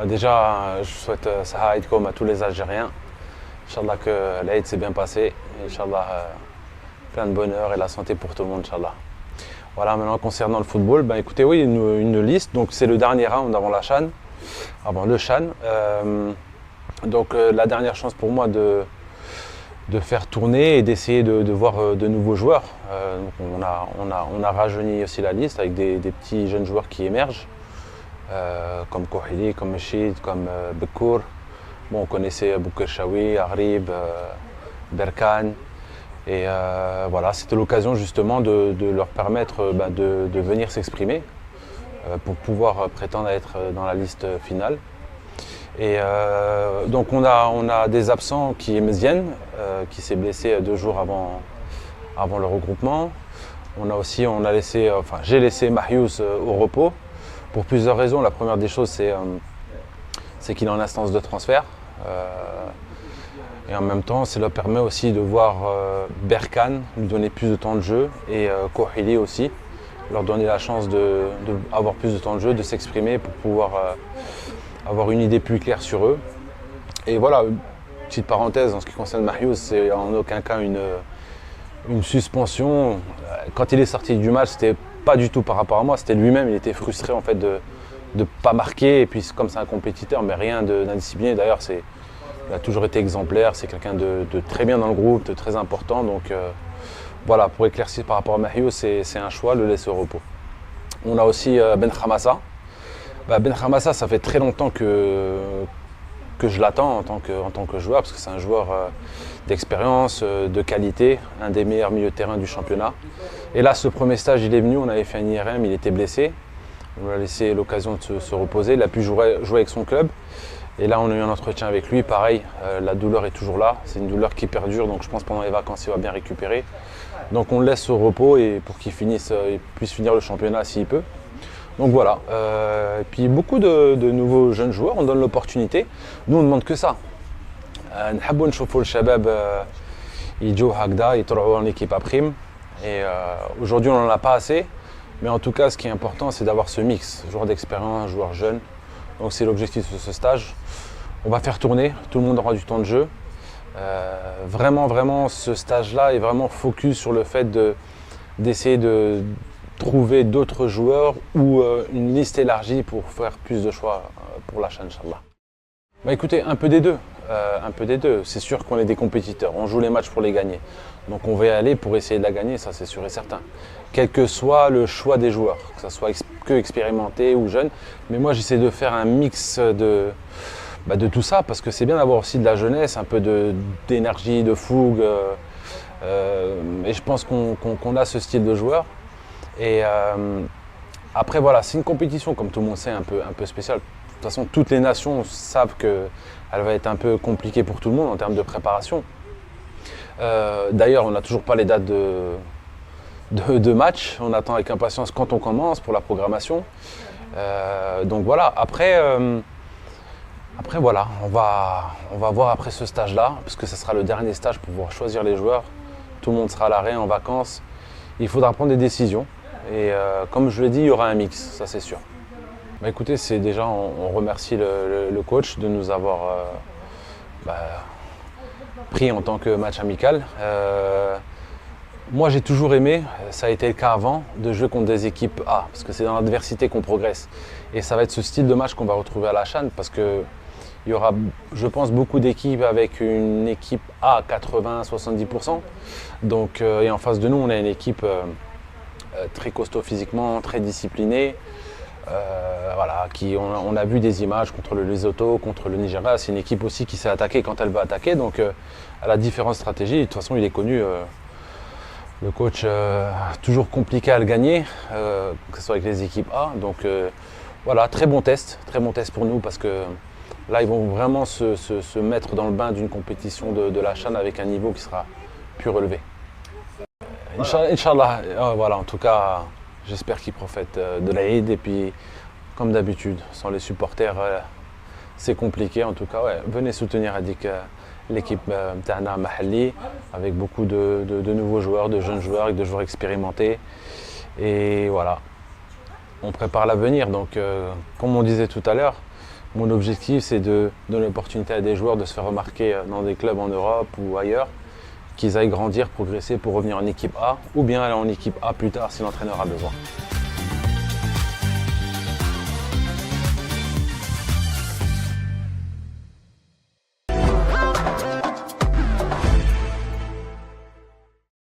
Déjà, je souhaite Saha Aïdkoum à tous les Algériens. Inch'Allah que l'Aïd s'est bien passé. Inch'Allah, plein de bonheur et la santé pour tout le monde, Inch'Allah. Voilà, maintenant concernant le football, ben écoutez, oui, une liste. Donc c'est le dernier round avant la CHAN, avant le CHAN. La dernière chance pour moi de faire tourner et d'essayer de voir de nouveaux joueurs. On a rajeuni aussi la liste avec des petits jeunes joueurs qui émergent, comme Kouhili, comme Mechid, comme Bekour. Bon, on connaissait Bouker Chaoui, Harib, Berkane. Et voilà, c'était l'occasion justement de leur permettre de venir s'exprimer pour pouvoir prétendre à être dans la liste finale. Et donc on a des absents qui est Mezienne, qui s'est blessé 2 jours avant le regroupement. J'ai laissé Mahious au repos pour plusieurs raisons. La première des choses, c'est qu'il est en instance de transfert. Et en même temps, cela permet aussi de voir Berkane lui donner plus de temps de jeu et Kouhili aussi, leur donner la chance d'avoir plus de temps de jeu, de s'exprimer pour pouvoir avoir une idée plus claire sur eux. Et voilà, petite parenthèse en ce qui concerne Mahious, c'est en aucun cas une suspension. Quand il est sorti du match, c'était pas du tout par rapport à moi, c'était lui-même, il était frustré en fait de ne pas marquer, et puis comme c'est un compétiteur, mais rien d'indiscipliné. D'ailleurs, il a toujours été exemplaire, c'est quelqu'un de très bien dans le groupe, de très important. Donc voilà, pour éclaircir par rapport à Mahious, c'est un choix, le laisser au repos. On a aussi Ben Khamassa. Ben Khamassa, ça fait très longtemps que je l'attends en tant que joueur, parce que c'est un joueur d'expérience, de qualité, un des meilleurs milieux de terrain du championnat. Et là, ce premier stage, il est venu, on avait fait un IRM, il était blessé. On lui a laissé l'occasion de se reposer, il a pu jouer avec son club. Et là, on a eu un entretien avec lui, pareil, la douleur est toujours là, c'est une douleur qui perdure, donc je pense que pendant les vacances, il va bien récupérer. Donc on le laisse au repos et pour qu'il puisse finir le championnat s'il peut. Donc voilà, et puis beaucoup de nouveaux jeunes joueurs, on donne l'opportunité. Nous, on ne demande que ça. نحبوا نشوفوا الشباب يجوا هكذا يطلعوا en équipe à prime. Et aujourd'hui, on n'en a pas assez. Mais en tout cas, ce qui est important, c'est d'avoir ce mix, joueurs d'expérience, joueurs jeunes. Donc c'est l'objectif de ce stage. On va faire tourner, tout le monde aura du temps de jeu. Vraiment, ce stage-là est vraiment focus sur le fait d'essayer de trouver d'autres joueurs ou une liste élargie pour faire plus de choix pour la chaîne, Inch'Allah. Écoutez, un peu des deux. C'est sûr qu'on est des compétiteurs, on joue les matchs pour les gagner. Donc on va y aller pour essayer de la gagner, ça c'est sûr et certain. Quel que soit le choix des joueurs, que ce soit que expérimenté ou jeune. Mais moi j'essaie de faire un mix de tout ça, parce que c'est bien d'avoir aussi de la jeunesse, un peu d'énergie, de fougue. Et je pense qu'on a ce style de joueur. Et après voilà, c'est une compétition, comme tout le monde sait, un peu spéciale. De toute façon, toutes les nations savent qu'elle va être un peu compliquée pour tout le monde en termes de préparation. D'ailleurs, on n'a toujours pas les dates de match. On attend avec impatience quand on commence pour la programmation. Donc voilà, après voilà, on va voir après ce stage-là, parce que ce sera le dernier stage pour pouvoir choisir les joueurs. Tout le monde sera à l'arrêt, en vacances. Il faudra prendre des décisions. Et comme je l'ai dit, il y aura un mix, ça c'est sûr. Écoutez, c'est déjà, on remercie le coach de nous avoir pris en tant que match amical. Moi j'ai toujours aimé, ça a été le cas avant, de jouer contre des équipes A, parce que c'est dans l'adversité qu'on progresse. Et ça va être ce style de match qu'on va retrouver à la CHAN, parce qu'il y aura, je pense, beaucoup d'équipes avec une équipe A à 80-70%. Donc, et en face de nous, on a une équipe très costaud physiquement, très disciplinée. Voilà, on a vu des images contre le Lesotho, contre le Nigeria. C'est une équipe aussi qui sait attaquer quand elle veut attaquer. Donc elle a différentes stratégies. De toute façon, il est connu, le coach, toujours compliqué à le gagner, que ce soit avec les équipes A. Donc voilà, très bon test pour nous, parce que là, ils vont vraiment se mettre dans le bain d'une compétition de la CHAN avec un niveau qui sera plus relevé. Inch'Allah, voilà, en tout cas, j'espère qu'ils profitent de l'Aïd. Et puis, comme d'habitude, sans les supporters, c'est compliqué. En tout cas, ouais, venez soutenir l'équipe Mtana Mahalli, avec beaucoup de nouveaux joueurs, de jeunes joueurs, avec de joueurs expérimentés. Et voilà, on prépare l'avenir. Donc, comme on disait tout à l'heure, Mon objectif, c'est de donner l'opportunité à des joueurs de se faire remarquer dans des clubs en Europe ou ailleurs, qu'ils aillent grandir, progresser pour revenir en équipe A ou bien aller en équipe A plus tard si l'entraîneur a besoin.